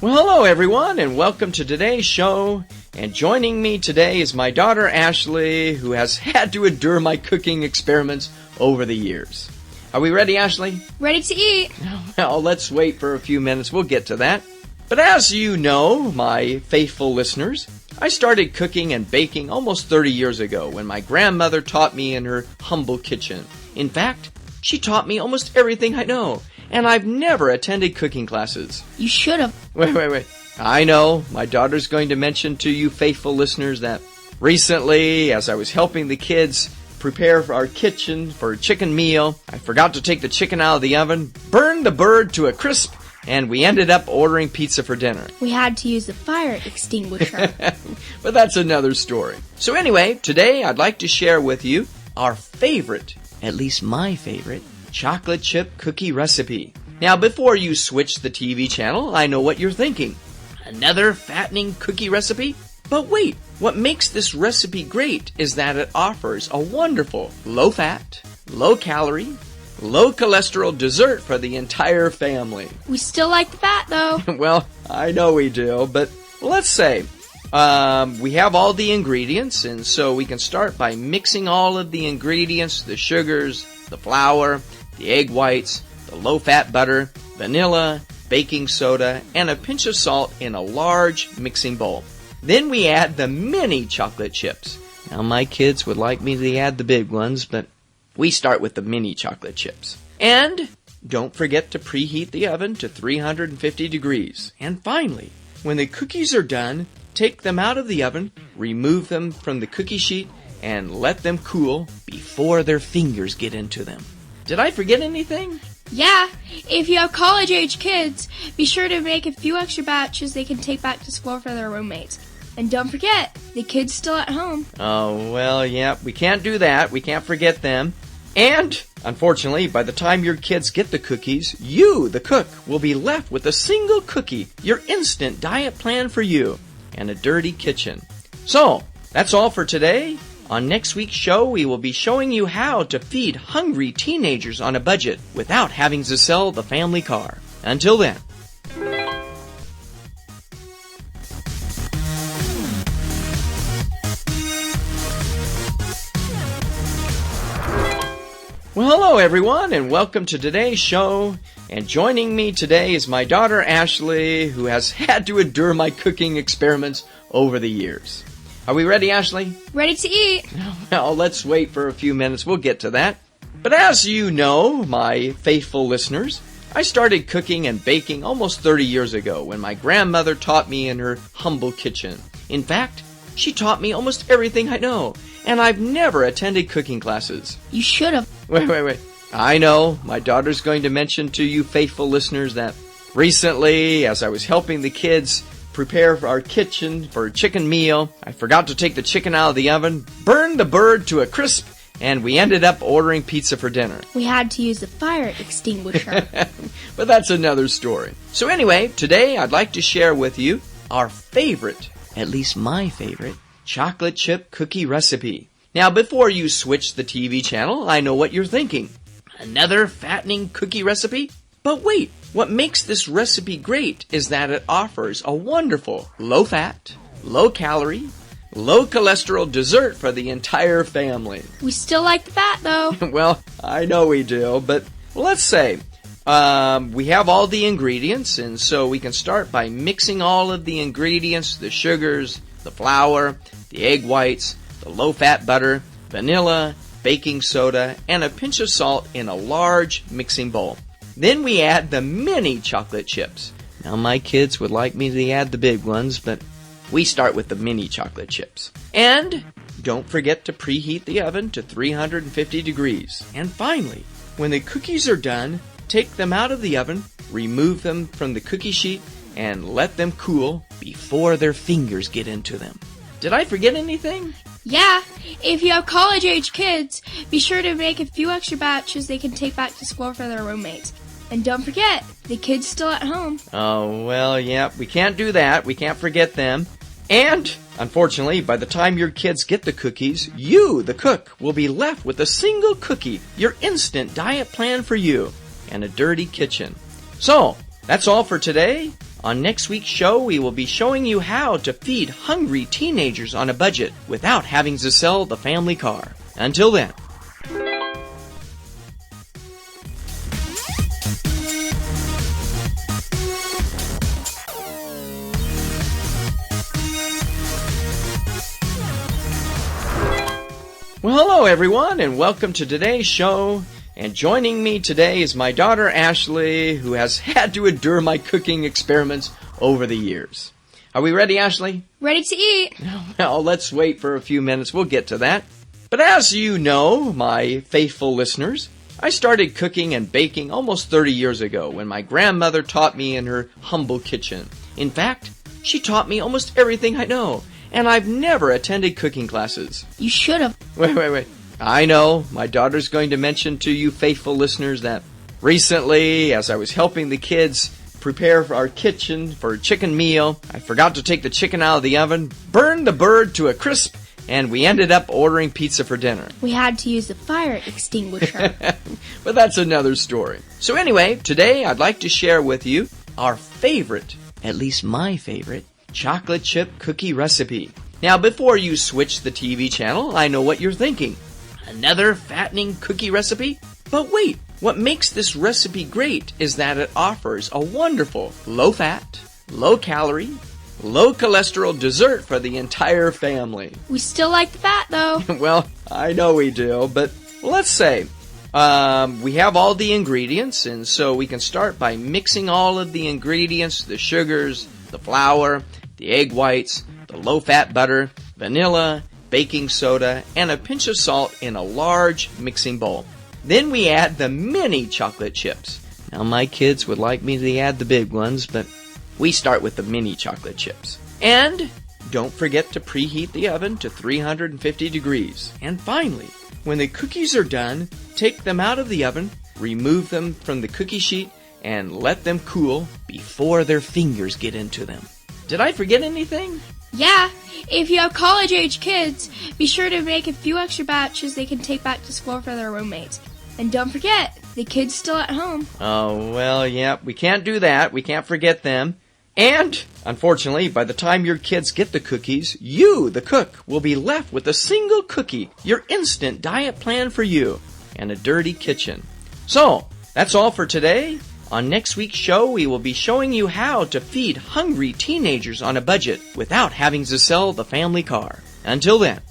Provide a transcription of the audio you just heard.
Well, hello everyone, and welcome to today's show. And joining me today is my daughter Ashley, who has had to endure my cooking experiments over the years. Are we ready, Ashley? Ready to eat. Well, let's wait for a few minutes. We'll get to that. But as you know, my faithful listeners, I started cooking and baking almost 30 years ago when my grandmother taught me in her humble kitchen. In fact, she taught me almost everything I know, and I've never attended cooking classes. You should have. Wait. I know, my daughter's going to mention to you faithful listeners that recently, as I was helping the kids prepare for our kitchen for a chicken meal, I forgot to take the chicken out of the oven, burned the bird to a crisp, and we ended up ordering pizza for dinner. We had to use the fire extinguisher. But that's another story. So anyway, today I'd like to share with you our favorite, at least my favorite, chocolate chip cookie recipe. Now, before you switch the TV channel, I know what you're thinking. Another fattening cookie recipe? But wait, what makes this recipe great is that it offers a wonderful low-fat, low-calorie, low-cholesterol dessert for the entire family. We still like the fat, though. Well, I know we do, but let's say we have all the ingredients, and so we can start by mixing all of the ingredients, the sugars, the flour, the egg whites, the low-fat butter, vanilla, baking soda, and a pinch of salt in a large mixing bowl. Then we add the mini chocolate chips. Now, my kids would like me to add the big ones, but we start with the mini chocolate chips. And don't forget to preheat the oven to 350 degrees. And finally, when the cookies are done, take them out of the oven, remove them from the cookie sheet, and let them cool before their fingers get into them. Did I forget anything? Yeah, if you have college-age kids, be sure to make a few extra batches they can take back to school for their roommates. And don't forget, the kids still at home. Oh, well, yeah, we can't do that. We can't forget them. And, unfortunately, by the time your kids get the cookies, you, the cook, will be left with a single cookie, your instant diet plan for you, and a dirty kitchen. So, that's all for today. On next week's show, we will be showing you how to feed hungry teenagers on a budget without having to sell the family car. Until then. Well, hello everyone, and welcome to today's show. And joining me today is my daughter Ashley, who has had to endure my cooking experiments over the years. Are we ready, Ashley? Ready to eat. Well, let's wait for a few minutes. We'll get to that. But as you know, my faithful listeners, I started cooking and baking almost 30 years ago when my grandmother taught me in her humble kitchen. In fact, she taught me almost everything I know, and I've never attended cooking classes. You should have. Wait. I know, my daughter's going to mention to you faithful listeners that recently, as I was helping the kids prepare for our kitchen for a chicken meal, I forgot to take the chicken out of the oven, burned the bird to a crisp, and we ended up ordering pizza for dinner. We had to use the fire extinguisher. But that's another story. So anyway, today I'd like to share with you our favorite, at least my favorite, chocolate chip cookie recipe. Now, before you switch the TV channel, I know what you're thinking. Another fattening cookie recipe? But wait, what makes this recipe great is that it offers a wonderful low-fat, low-calorie, low-cholesterol dessert for the entire family. We still like the fat, though. Well, I know we do, but let's say we have all the ingredients, and so we can start by mixing all of the ingredients, the sugars, the flour, the egg whites, the low-fat butter, vanilla, baking soda, and a pinch of salt in a large mixing bowl. Then we add the mini chocolate chips. Now, my kids would like me to add the big ones, but we start with the mini chocolate chips. And don't forget to preheat the oven to 350 degrees. And finally, when the cookies are done, take them out of the oven, remove them from the cookie sheet, and let them cool before their fingers get into them. Did I forget anything? Yeah, if you have college-age kids, be sure to make a few extra batches they can take back to school for their roommates. And don't forget, the kids still at home. Oh, well, yeah, we can't do that. We can't forget them. And, unfortunately, by the time your kids get the cookies, you, the cook, will be left with a single cookie, your instant diet plan for you, and a dirty kitchen. So, that's all for today. On next week's show, we will be showing you how to feed hungry teenagers on a budget without having to sell the family car. Until then. Well, hello everyone, and welcome to today's show. And joining me today is my daughter Ashley, who has had to endure my cooking experiments over the years. Are we ready, Ashley? Ready to eat. Well, let's wait for a few minutes. We'll get to that. But as you know, my faithful listeners, I started cooking and baking almost 30 years ago when my grandmother taught me in her humble kitchen. In fact, she taught me almost everything I know. And I've never attended cooking classes. You should have. Wait. I know, my daughter's going to mention to you faithful listeners that recently, as I was helping the kids prepare for our kitchen for a chicken meal, I forgot to take the chicken out of the oven, burned the bird to a crisp, and we ended up ordering pizza for dinner. We had to use the fire extinguisher. But that's another story. So anyway, today I'd like to share with you our favorite, at least my favorite, chocolate chip cookie recipe. Now, before you switch the TV channel, I know what you're thinking. Another fattening cookie recipe? But wait, what makes this recipe great is that it offers a wonderful low-fat, low-calorie, low-cholesterol dessert for the entire family. We still like the fat, though. Well, I know we do, but let's say we have all the ingredients, and so we can start by mixing all of the ingredients, the sugars, the flour, the egg whites, the low-fat butter, vanilla, baking soda, and a pinch of salt in a large mixing bowl. Then we add the mini chocolate chips. Now my kids would like me to add the big ones, but we start with the mini chocolate chips. And don't forget to preheat the oven to 350 degrees. And finally, when the cookies are done, take them out of the oven, remove them from the cookie sheet, and let them cool before their fingers get into them. Did I forget anything? Yeah, if you have college-age kids, be sure to make a few extra batches they can take back to school for their roommates. And don't forget, the kids still at home. Oh, well, yeah, we can't do that. We can't forget them. And, unfortunately, by the time your kids get the cookies, you, the cook, will be left with a single cookie, your instant diet plan for you, and a dirty kitchen. So, that's all for today. On next week's show, we will be showing you how to feed hungry teenagers on a budget without having to sell the family car. Until then.